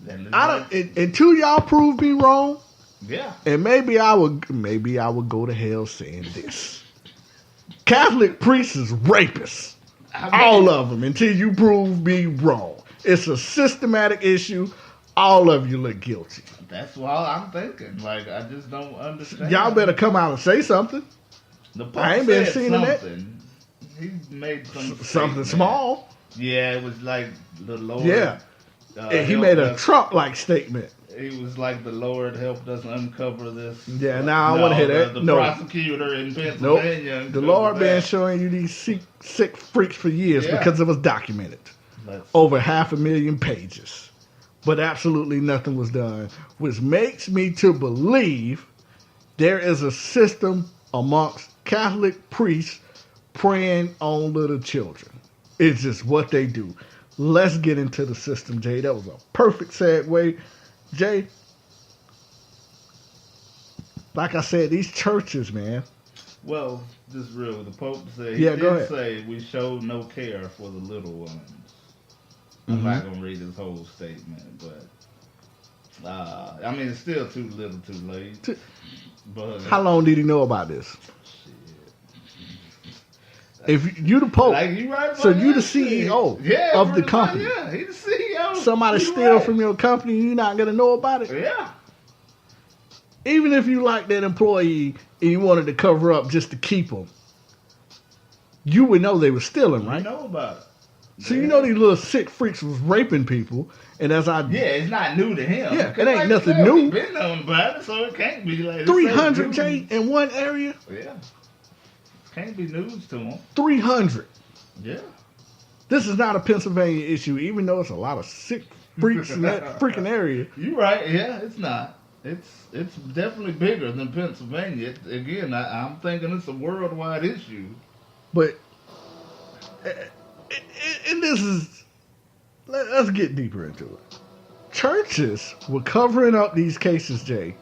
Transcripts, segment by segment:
Until y'all prove me wrong. Yeah. And maybe I would go to hell saying this. Catholic priests is rapists. All of them, until you prove me wrong. It's a systematic issue. All of you look guilty. That's what I'm thinking. Like, I just don't understand. Y'all better come out and say something. The Pope I ain't been seeing that. He made something small. Yeah, it was like the Lord. Yeah. And he made a Trump-like statement. He was like, the Lord helped us uncover this. Yeah, now I want to hear that. The prosecutor in Pennsylvania. Nope. The Lord been showing you these sick freaks for years because it was documented. Over 500,000 pages. But absolutely nothing was done. Which makes me to believe there is a system amongst Catholic priests preying on little children. It's just what they do. Let's get into the system, Jay. That was a perfect segue. Jay, like I said, these churches, man. Well, just real. The Pope said, go ahead. Say we showed no care for the little ones. I'm not going to read his whole statement, but I mean, it's still too little too late. But how long did he know about this? If you the Pope, like you right so you the CEO of the company. Yeah, he's the CEO. Somebody steal from your company, you're not going to know about it? Yeah. Even if you like that employee and you wanted to cover up just to keep them, you would know they were stealing, right? You know about it. So you know these little sick freaks was raping people, and it's not new to him. Yeah, it ain't nothing new. He's been known about it, so it can't be like 300 Jay in one area. Yeah. Can't be news to him. 300. Yeah. This is not a Pennsylvania issue, even though it's a lot of sick freaks in that freaking area. You're right. Yeah, it's not. It's definitely bigger than Pennsylvania. Again, I'm thinking it's a worldwide issue. But, and this is, let's get deeper into it. Churches were covering up these cases, Jay,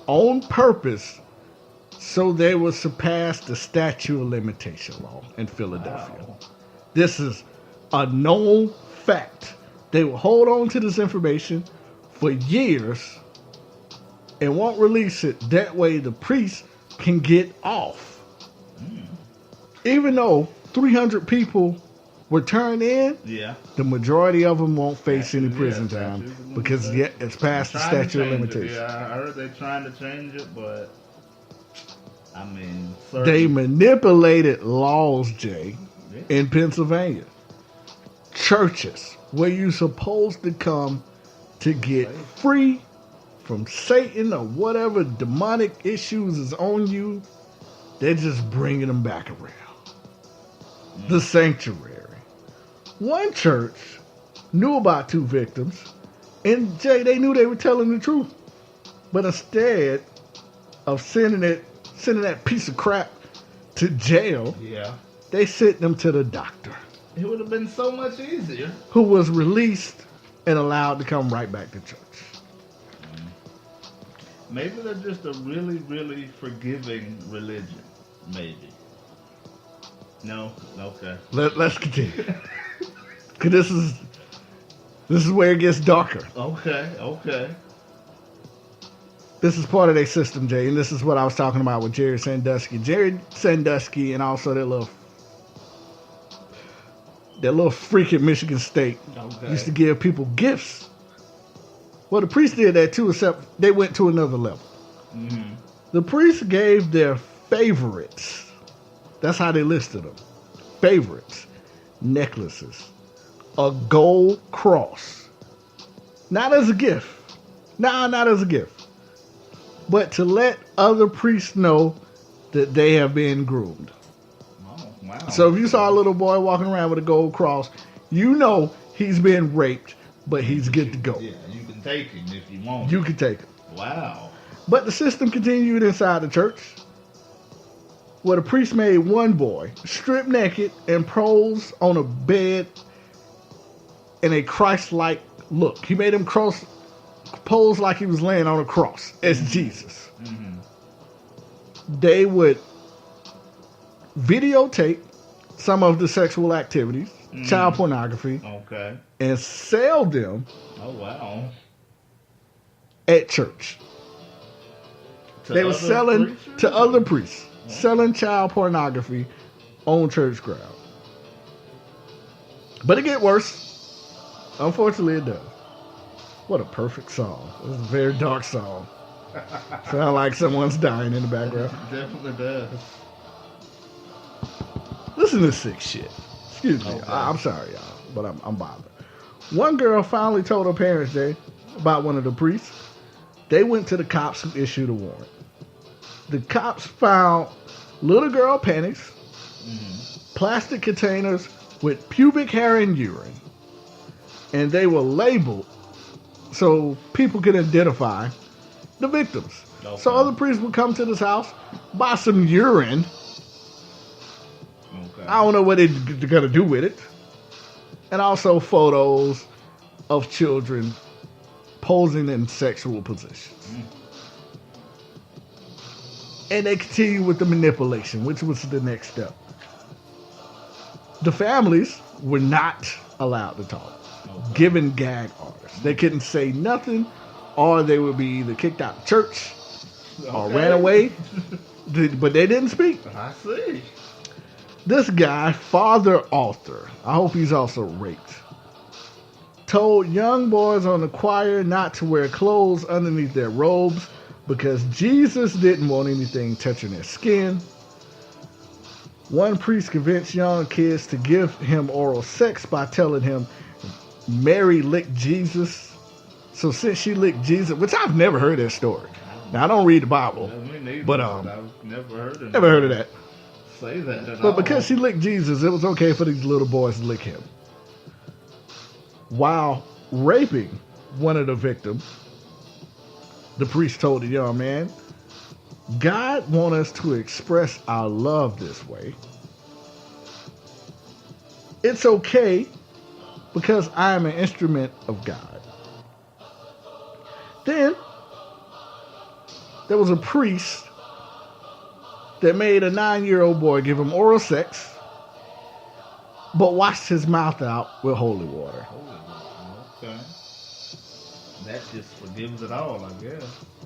on purpose, so they would surpass the statute of limitation law in Philadelphia. Wow. This is a known fact. They will hold on to this information for years and won't release it. That way the priest can get off. Even though 300 people were turned in, the majority of them won't face any prison time because it's past the statute of limitation. Yeah, I heard they're trying to change it, but I mean, they manipulated laws, Jay, in Pennsylvania. Churches, where you're supposed to come to get free from Satan or whatever demonic issues is on you, they're just bringing them back around. The sanctuary. One church knew about 2 victims, and Jay, they knew they were telling the truth. But instead of sending that piece of crap to jail, they sent them to the doctor. It would have been so much easier. Who was released and allowed to come right back to church. Maybe they're just a really, really forgiving religion. Maybe. No? Okay. Let's continue. Because this is where it gets darker. Okay. This is part of their system, Jay, and this is what I was talking about with Jerry Sandusky. Jerry Sandusky and also that little freak at Michigan State used to give people gifts. Well, the priest did that too, except they went to another level. Mm-hmm. The priest gave their favorites. That's how they listed them. Favorites. Necklaces. A gold cross. Not as a gift. Nah, not as a gift. But to let other priests know that they have been groomed. Oh, wow. So if you saw a little boy walking around with a gold cross, you know he's been raped, but he's good to go. Yeah, you can take him if you want. You can take him. Wow. But the system continued inside the church, where the priest made one boy strip naked and pose on a bed in a Christ-like look. He made him pose like he was laying on a cross as Jesus. Mm-hmm. They would videotape some of the sexual activities, child pornography, and sell them. Oh, wow. at church. They were selling to other priests, selling child pornography on church ground. But it get worse. Unfortunately, it does. What a perfect song. It's a very dark song. Sound like someone's dying in the background. It definitely does. Listen to this sick shit. Excuse me. Okay. I'm sorry, y'all, but I'm bothered. One girl finally told her parents, Jay, about one of the priests. They went to the cops who issued a warrant. The cops found little girl panties, plastic containers with pubic hair and urine, and they were labeled so people could identify the victims. Okay. So other priests would come to this house, buy some urine. Okay. I don't know what they're going to do with it. And also photos of children posing in sexual positions. And they continue with the manipulation, which was the next step. The families were not allowed to talk, given gag orders. They couldn't say nothing, or they would be either kicked out of church or ran away. But they didn't speak. I see. This guy, Father Arthur, I hope he's also raped, told young boys on the choir not to wear clothes underneath their robes because Jesus didn't want anything touching their skin. One priest convinced young kids to give him oral sex by telling him Mary licked Jesus. So since she licked Jesus, which I've never heard that story. Now I don't read the Bible, but I've never heard of that. Say that at But all. because she licked Jesus, it was okay for these little boys to lick him. While raping one of the victims, the priest told the young man, God wants us to express our love this way. It's okay because I am an instrument of God. Then there was a priest that made a 9-year-old boy give him oral sex, but washed his mouth out with holy water. Okay. That just forgives it all, I guess.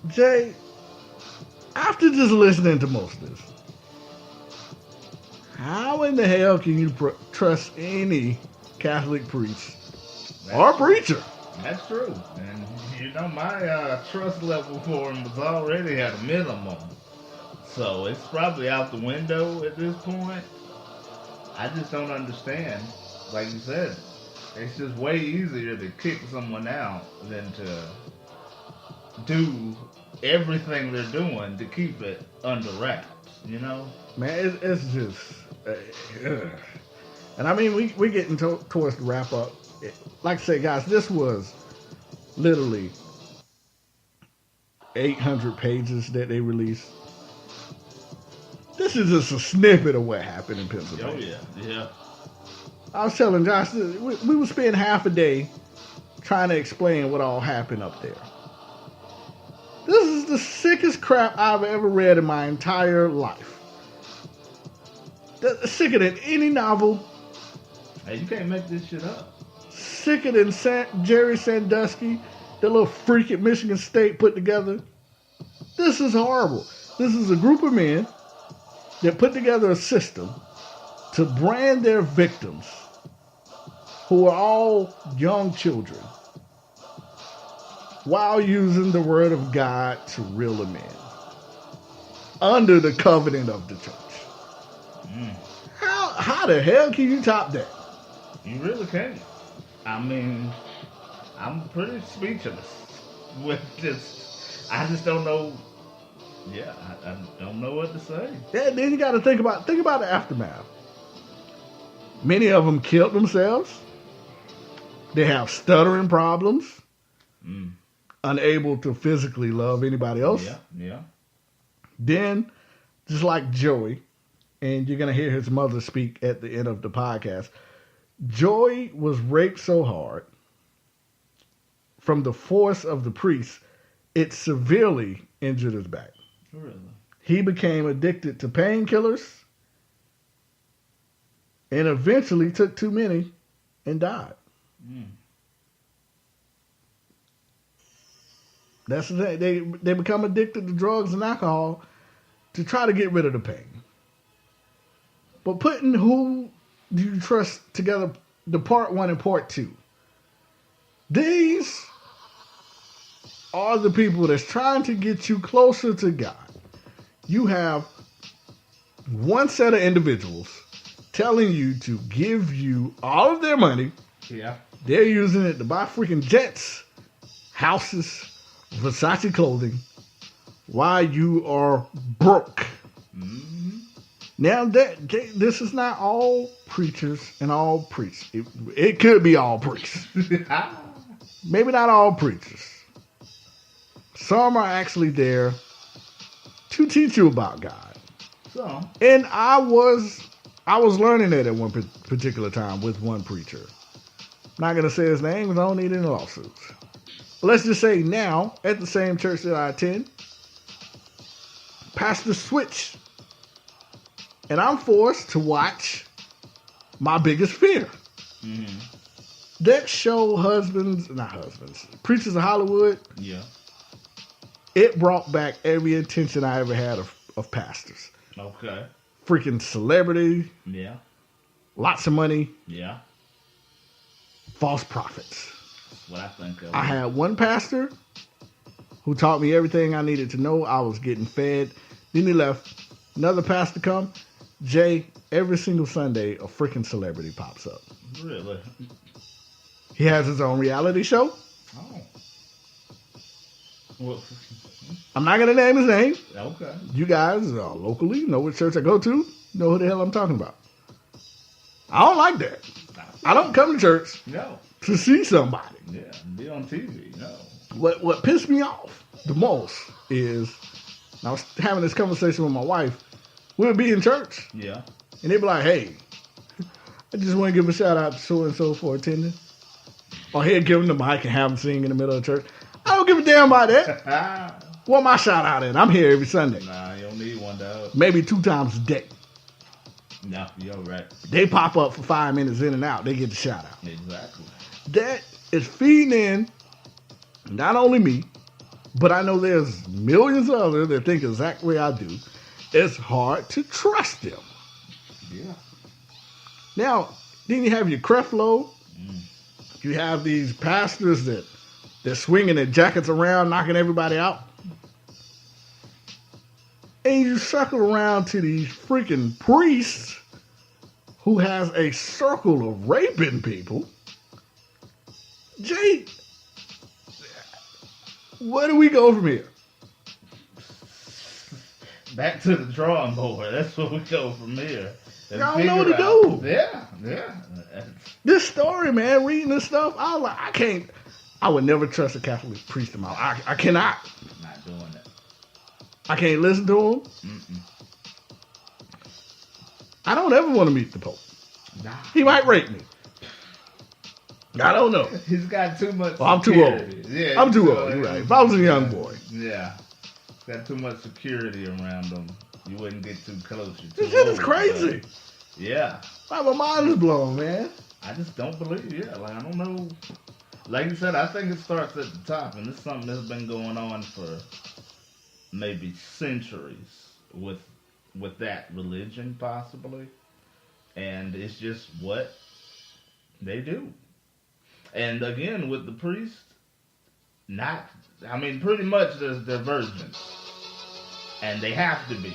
Jay, after just listening to most of this, how in the hell can you trust any Catholic priest or preacher? That's true. And, my trust level for him was already at a minimum. So it's probably out the window at this point. I just don't understand. Like you said, it's just way easier to kick someone out than to do everything they're doing to keep it under wraps, Man, it's just... And I mean, we're getting towards the wrap up. Like I said, guys, this was literally 800 pages that they released. This is just a snippet of what happened in Pennsylvania. Oh, yeah. I was telling Josh, we would spend half a day trying to explain what all happened up there. This is the sickest crap I've ever read in my entire life. Sicker than any novel. Hey, you can't make this shit up. Sicker than Jerry Sandusky, the little freak at Michigan State put together. This is horrible. This is a group of men that put together a system to brand their victims, who are all young children, while using the word of God to reel them in, under the covenant of the church. How the hell can you top that? You really can't. I mean, I'm pretty speechless with this. I just don't know. Yeah, I don't know what to say. Yeah, then you got to think about the aftermath. Many of them killed themselves. They have stuttering problems. Unable to physically love anybody else. Yeah. Then, just like Joey, and you're going to hear his mother speak at the end of the podcast, Joey was raped so hard from the force of the priest, it severely injured his back. Really? He became addicted to painkillers and eventually took too many and died. That's the thing. They become addicted to drugs and alcohol to try to get rid of the pain. But putting Who Do You Trust together, the part 1 and part 2, these are the people that's trying to get you closer to God. You have one set of individuals telling you to give you all of their money. Yeah. They're using it to buy freaking jets, houses, Versace clothing, while you are broke. Mm-hmm. Now, this is not all preachers and all priests. It could be all priests. Maybe not all preachers. Some are actually there to teach you about God. So, and I was learning that at one particular time with one preacher. I'm not gonna say his name because I don't need any lawsuits. But let's just say now, at the same church that I attend, pastor switched, and I'm forced to watch My Biggest Fear. mm-hmm. That show, Preachers of Hollywood. Yeah. It brought back every intention I ever had of pastors. Okay. Freaking celebrity. Yeah. Lots of money. Yeah. False prophets. That's what I think of. I had one pastor who taught me everything I needed to know. I was getting fed. Then he left. Another pastor come. Jay, every single Sunday, a freaking celebrity pops up. Really? He has his own reality show. Oh. Well, I'm not going to name his name. okay. You guys locally know what church I go to. Know who the hell I'm talking about. I don't like that. I don't come to church to see somebody. Yeah, be on TV. No. What pissed me off the most is I was having this conversation with my wife. We'll be in church. Yeah. And they'd be like, hey, I just want to give a shout out to so-and-so for attending. Or he'd give them the mic and have them sing in the middle of church. I don't give a damn about that. What my shout out at? I'm here every Sunday. Nah, you don't need one, dog. Maybe 2 times a day. No, you're right. They pop up for 5 minutes in and out. They get the shout out. Exactly. That is feeding in not only me, but I know there's millions of others that think exactly I do. It's hard to trust them. Yeah. Now, then you have your Creflo. You have these pastors that they're swinging their jackets around, knocking everybody out. And you circle around to these freaking priests who has a circle of raping people. Jay, where do we go from here? Back to the drawing board. That's where we go from here. Y'all don't know what to do. Yeah. This story, man, reading this stuff, I was like, I would never trust a Catholic priest in my life. I cannot. Not doing it. I can't listen to him. Mm-mm. I don't ever want to meet the Pope. Nah. He might rape me. I don't know. He's got too much Well, I'm too old. Yeah, I'm too old. You're right. If I was a young boy. Yeah. He's got too much security around him. You wouldn't get too close. This shit is crazy. Yeah. My mind is blown, man. I just don't believe, like, I don't know. Like you said, I think it starts at the top, and it's something that's been going on for maybe centuries with that religion, possibly. And it's just what they do. And again, with the priest, pretty much they're virgins. And they have to be.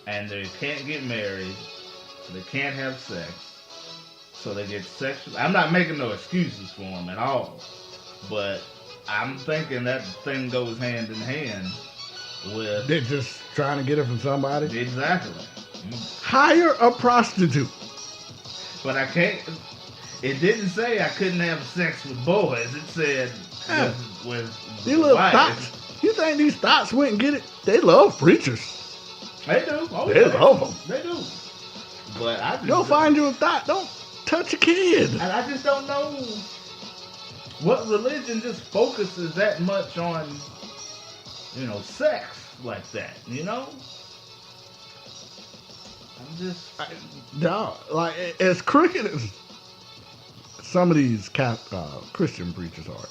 And they can't get married. So they can't have sex. So they get sexual. I'm not making no excuses for them at all. But I'm thinking that thing goes hand in hand with... They're just trying to get it from somebody. Exactly. Hire a prostitute. But I can't... It didn't say I couldn't have sex with boys. It said with these little wives. thoughts. You think these thoughts went and get it? They love preachers. They do. Oh, they love them. They do. But I just... Go find you a thought. Don't touch a kid. And I just don't know what religion just focuses that much on, sex like that, I'm just... As crooked as some of these Christian preachers are,